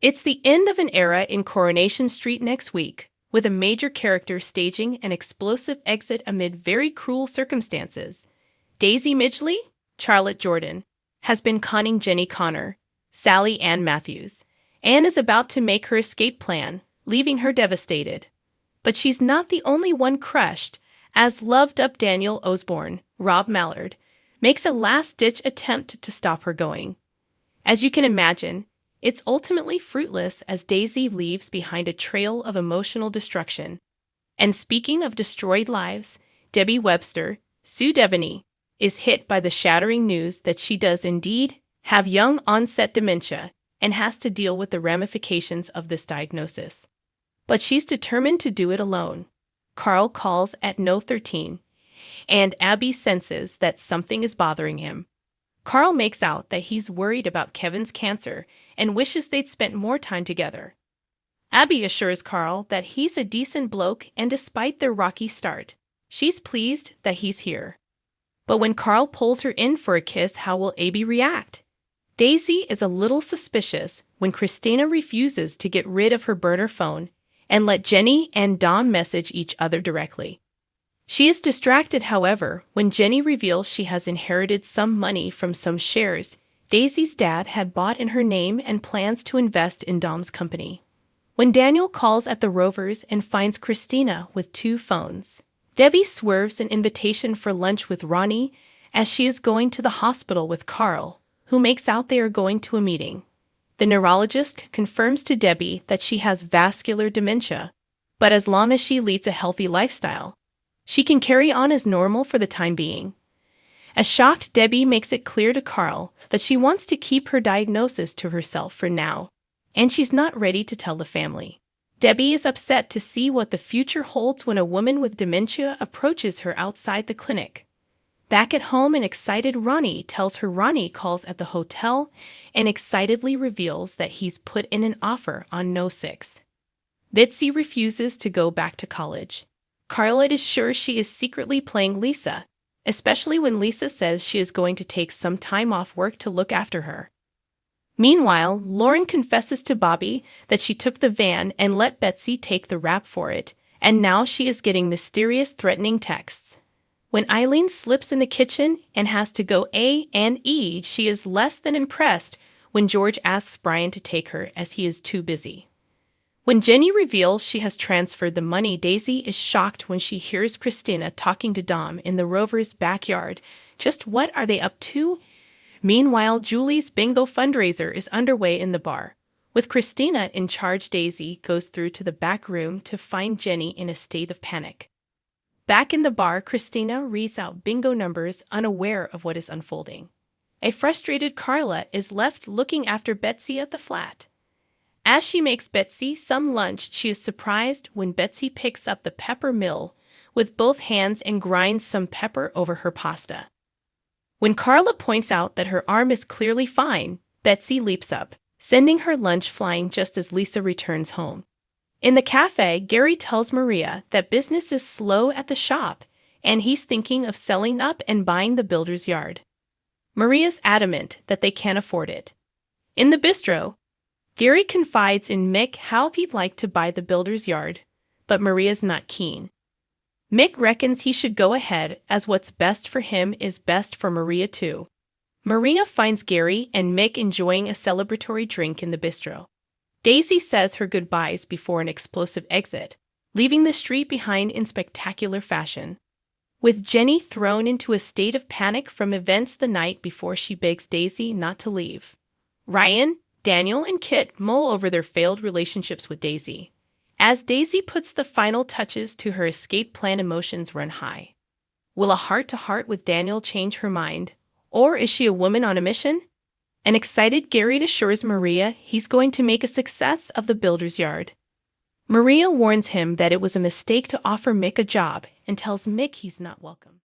It's the end of an era in Coronation Street next week, with a major character staging an explosive exit amid very cruel circumstances. Daisy Midgley, Charlotte Jordan, has been conning Jenny Connor, Sally Ann Matthews, and is about to make her escape plan, leaving her devastated. But she's not the only one crushed, as loved-up Daniel Osborne, Rob Mallard, makes a last-ditch attempt to stop her going. As you can imagine, it's ultimately fruitless as Daisy leaves behind a trail of emotional destruction. And speaking of destroyed lives, Debbie Webster, Sue Devaney, is hit by the shattering news that she does indeed have young-onset dementia and has to deal with the ramifications of this diagnosis. But she's determined to do it alone. Carl calls at no 13, and Abby senses that something is bothering him. Carl makes out that he's worried about Kevin's cancer and wishes they'd spent more time together. Abby assures Carl that he's a decent bloke, and despite their rocky start, she's pleased that he's here. But when Carl pulls her in for a kiss, how will Abby react? Daisy is a little suspicious when Christina refuses to get rid of her burner phone and let Jenny and Dom message each other directly. She is distracted, however, when Jenny reveals she has inherited some money from some shares Daisy's dad had bought in her name and plans to invest in Dom's company. When Daniel calls at the Rovers and finds Christina with 2 phones, Debbie swerves an invitation for lunch with Ronnie as she is going to the hospital with Carl, who makes out they are going to a meeting. The neurologist confirms to Debbie that she has vascular dementia, but as long as she leads a healthy lifestyle, she can carry on as normal for the time being. A shocked Debbie makes it clear to Carl that she wants to keep her diagnosis to herself for now, and she's not ready to tell the family. Debbie is upset to see what the future holds when a woman with dementia approaches her outside the clinic. Back at home, an excited Ronnie tells her Ronnie calls at the hotel and excitedly reveals that he's put in an offer on No 6. Betsy refuses to go back to college. Carlette is sure she is secretly playing Lisa, especially when Lisa says she is going to take some time off work to look after her. Meanwhile, Lauren confesses to Bobby that she took the van and let Betsy take the rap for it, and now she is getting mysterious, threatening texts. When Eileen slips in the kitchen and has to go A&E, she is less than impressed when George asks Brian to take her as he is too busy. When Jenny reveals she has transferred the money, Daisy is shocked when she hears Christina talking to Dom in the Rovers' backyard. Just what are they up to? Meanwhile, Julie's bingo fundraiser is underway in the bar. With Christina in charge, Daisy goes through to the back room to find Jenny in a state of panic. Back in the bar, Christina reads out bingo numbers, unaware of what is unfolding. A frustrated Carla is left looking after Betsy at the flat. As she makes Betsy some lunch, she is surprised when Betsy picks up the pepper mill with both hands and grinds some pepper over her pasta. When Carla points out that her arm is clearly fine, Betsy leaps up, sending her lunch flying just as Lisa returns home. In the cafe, Gary tells Maria that business is slow at the shop, and he's thinking of selling up and buying the builder's yard. Maria's adamant that they can't afford it. In the bistro, Gary confides in Mick how he'd like to buy the builder's yard, but Maria's not keen. Mick reckons he should go ahead as what's best for him is best for Maria too. Maria finds Gary and Mick enjoying a celebratory drink in the bistro. Daisy says her goodbyes before an explosive exit, leaving the street behind in spectacular fashion. With Jenny thrown into a state of panic from events the night before, she begs Daisy not to leave. Ryan, Daniel, and Kit mull over their failed relationships with Daisy. As Daisy puts the final touches to her escape plan, emotions run high. Will a heart-to-heart with Daniel change her mind, or is she a woman on a mission? An excited Gary assures Maria he's going to make a success of the builder's yard. Maria warns him that it was a mistake to offer Mick a job and tells Mick he's not welcome.